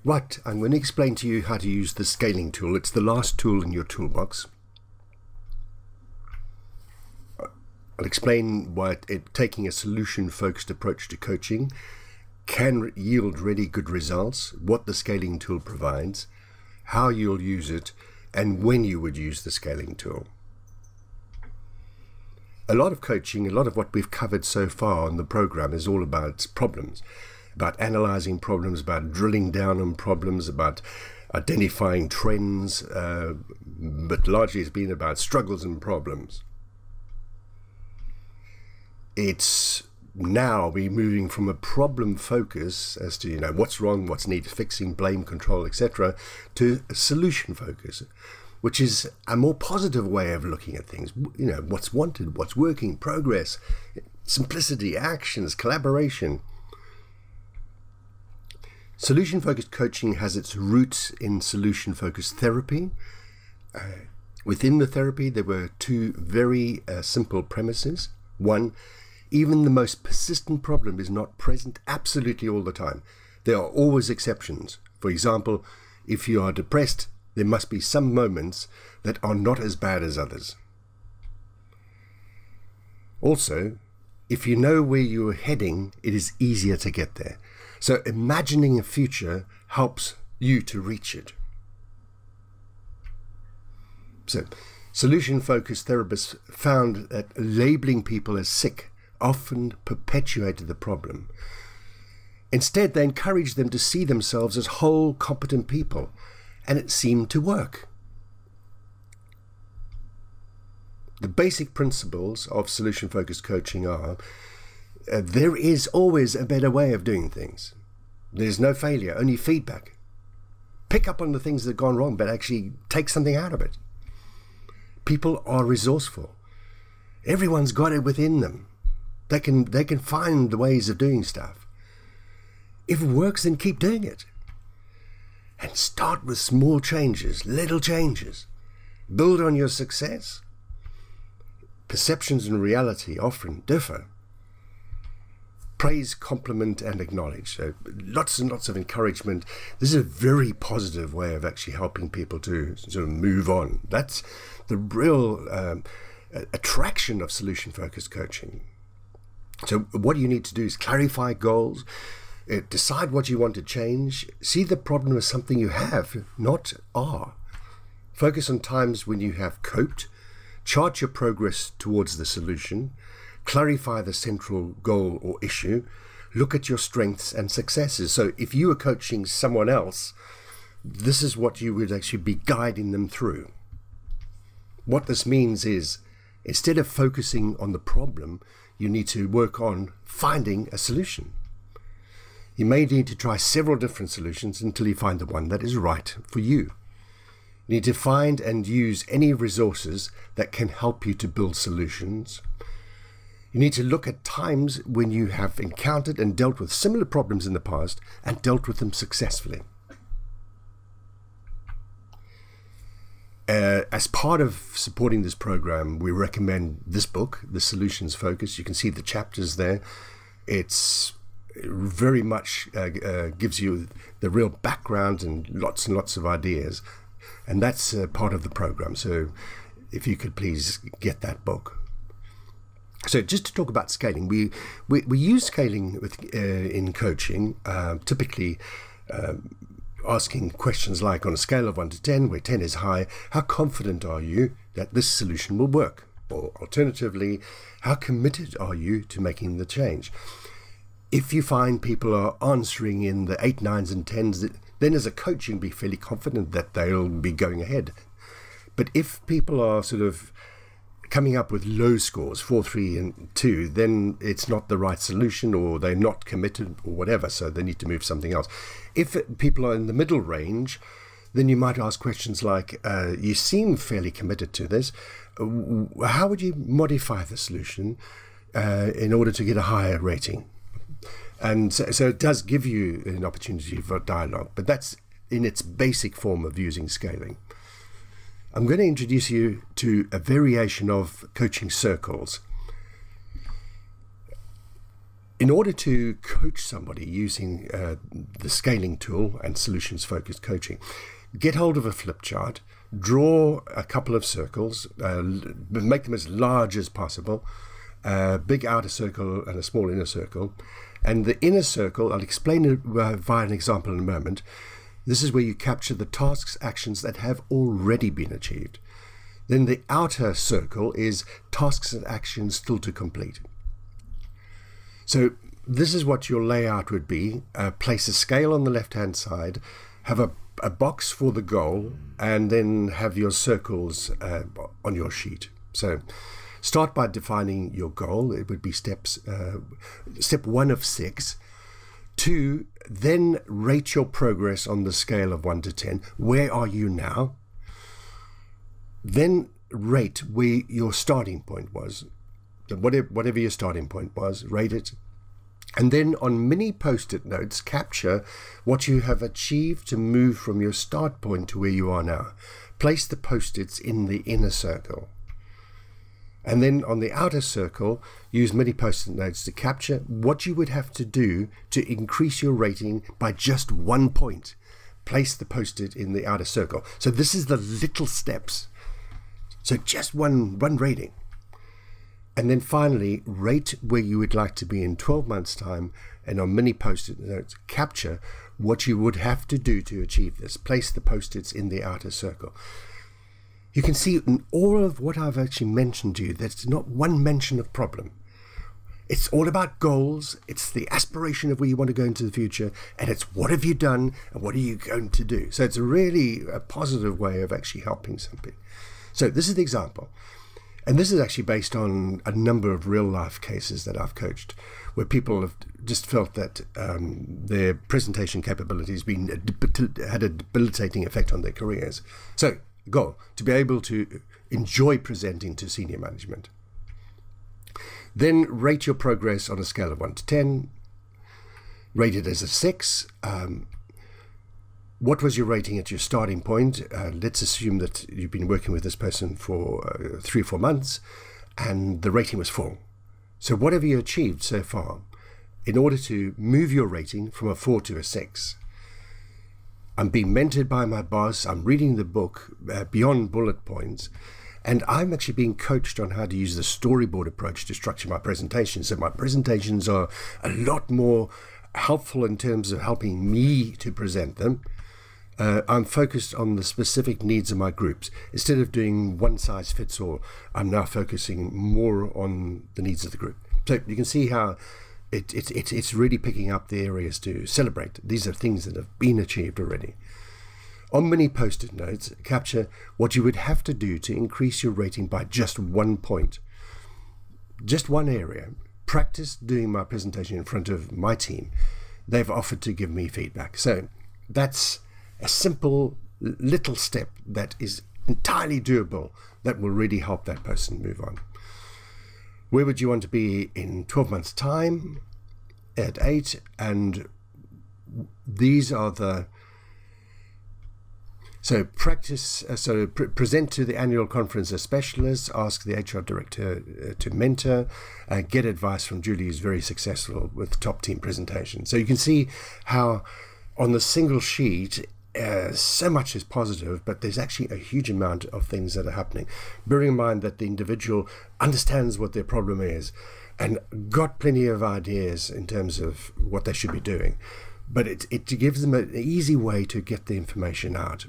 Right, I'm going to explain to you how to use the scaling tool. It's the last tool in your toolbox. I'll explain why taking a solution-focused approach to coaching can yield really good results, what the scaling tool provides, how you'll use it, and when you would use the scaling tool. A lot of coaching, a lot of what we've covered so far on the program is all about problems, about analyzing problems, about drilling down on problems, about identifying trends, but largely it's been about struggles and problems. It's now we're moving from a problem focus as to, what's wrong, what's needed fixing, blame, control, etc., to a solution focus, which is a more positive way of looking at things. What's wanted, what's working, progress, simplicity, actions, collaboration. Solution-focused coaching has its roots in solution-focused therapy. Within the therapy, there were two very simple premises. One, even the most persistent problem is not present absolutely all the time. There are always exceptions. For example, if you are depressed, there must be some moments that are not as bad as others. Also, if you know where you are heading, it is easier to get there. So imagining a future helps you to reach it. So, solution-focused therapists found that labeling people as sick often perpetuated the problem. Instead, they encouraged them to see themselves as whole, competent people, and it seemed to work. The basic principles of solution-focused coaching are there is always a better way of doing things. There's no failure, only feedback. Pick up on the things that have gone wrong, but actually take something out of it. People are resourceful. Everyone's got it within them. They can find the ways of doing stuff. If it works, then keep doing it. And start with small changes, little changes. Build on your success. Perceptions and reality often differ. Praise, compliment, and acknowledge. So lots and lots of encouragement. This is a very positive way of actually helping people to sort of move on. That's the real attraction of solution-focused coaching. So what you need to do is clarify goals, decide what you want to change, see the problem as something you have, not are. Focus on times when you have coped, chart your progress towards the solution, clarify the central goal or issue, look at your strengths and successes. So if you are coaching someone else, this is what you would actually be guiding them through. What this means is, instead of focusing on the problem, you need to work on finding a solution. You may need to try several different solutions until you find the one that is right for you. You need to find and use any resources that can help you to build solutions. You need to look at times when you have encountered and dealt with similar problems in the past and dealt with them successfully. As part of supporting this program, we recommend this book, The Solutions Focus. You can see the chapters there. It's very much gives you the real background and lots of ideas. And that's part of the program. So if you could please get that book. So just to talk about scaling, we use scaling in coaching, typically asking questions like, on a scale of 1 to 10, where 10 is high, how confident are you that this solution will work? Or alternatively, how committed are you to making the change? If you find people are answering in the 8, 9s and 10s, then as a coach you can be fairly confident that they'll be going ahead. But if people are sort of coming up with low scores, 4, 3 and 2, then it's not the right solution, or they're not committed or whatever, so they need to move something else. If people are in the middle range, then you might ask questions like, you seem fairly committed to this, how would you modify the solution in order to get a higher rating? And so it does give you an opportunity for dialogue, but that's in its basic form of using scaling. I'm going to introduce you to a variation of coaching circles. In order to coach somebody using the scaling tool and solutions-focused coaching, get hold of a flip chart, draw a couple of circles, make them as large as possible, a big outer circle and a small inner circle. And the inner circle, I'll explain it via an example in a moment. This is where you capture the tasks, actions that have already been achieved. Then the outer circle is tasks and actions still to complete. So this is what your layout would be. Place a scale on the left-hand side, have a box for the goal, and then have your circles on your sheet. So start by defining your goal. It would be step 1 of 6. 2, then rate your progress on the scale of 1 to 10. Where are you now? Then rate where your starting point was. Whatever your starting point was, rate it. And then on mini post-it notes, capture what you have achieved to move from your start point to where you are now. Place the post-its in the inner circle. And then on the outer circle, use mini post-it notes to capture what you would have to do to increase your rating by just 1 point. Place the post-it in the outer circle. So this is the little steps. So just one rating. And then finally, rate where you would like to be in 12 months' time, and on mini post-it notes, capture what you would have to do to achieve this. Place the post-its in the outer circle. You can see in all of what I've actually mentioned to you, there's not one mention of problem. It's all about goals. It's the aspiration of where you want to go into the future, and it's what have you done and what are you going to do. So it's really a positive way of actually helping somebody. So this is the example. And this is actually based on a number of real-life cases that I've coached, where people have just felt that their presentation capabilities had a debilitating effect on their careers. So, goal, to be able to enjoy presenting to senior management. Then rate your progress on a scale of 1 to 10. Rate it as a 6. What was your rating at your starting point? Let's assume that you've been working with this person for 3 or 4 months and the rating was 4. So what have you achieved so far in order to move your rating from a 4 to a 6? I'm being mentored by my boss. I'm reading the book Beyond Bullet Points, and I'm actually being coached on how to use the storyboard approach to structure my presentations. So my presentations are a lot more helpful in terms of helping me to present them. I'm focused on the specific needs of my groups. Instead of doing one size fits all, I'm now focusing more on the needs of the group. So you can see how it's really picking up the areas to celebrate. These are things that have been achieved already. On mini post-it notes, capture what you would have to do to increase your rating by just 1 point. Just one area. Practice doing my presentation in front of my team. They've offered to give me feedback. So that's a simple little step that is entirely doable that will really help that person move on. Where would you want to be in 12 months' time? At 8. And these are the... So practice, present to the annual conference as specialists, ask the HR director to mentor, get advice from Julie, who's very successful with top team presentations. So you can see how on the single sheet, so much is positive, but there's actually a huge amount of things that are happening. Bearing in mind that the individual understands what their problem is and got plenty of ideas in terms of what they should be doing, but it gives them an easy way to get the information out.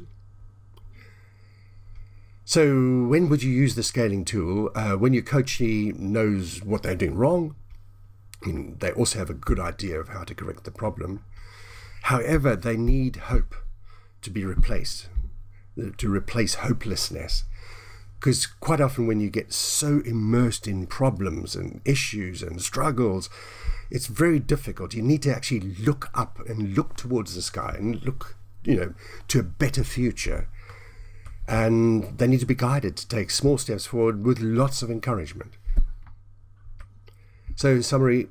So when would you use the scaling tool? When your coachee knows what they're doing wrong, and they also have a good idea of how to correct the problem. However, they need hope to be replaced, to replace hopelessness. Because quite often when you get so immersed in problems and issues and struggles, it's very difficult. You need to actually look up and look towards the sky and look, to a better future. And they need to be guided to take small steps forward with lots of encouragement. So in summary,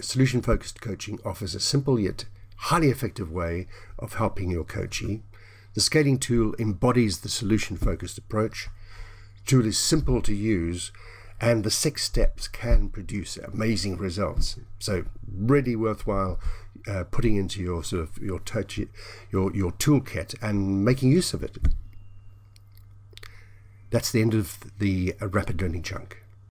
solution-focused coaching offers a simple yet highly effective way of helping your coachee. The scaling tool embodies the solution-focused approach. The tool is simple to use And the 6 steps can produce amazing results. So really worthwhile putting into your sort of your toolkit and making use of it. That's the end of the rapid learning chunk.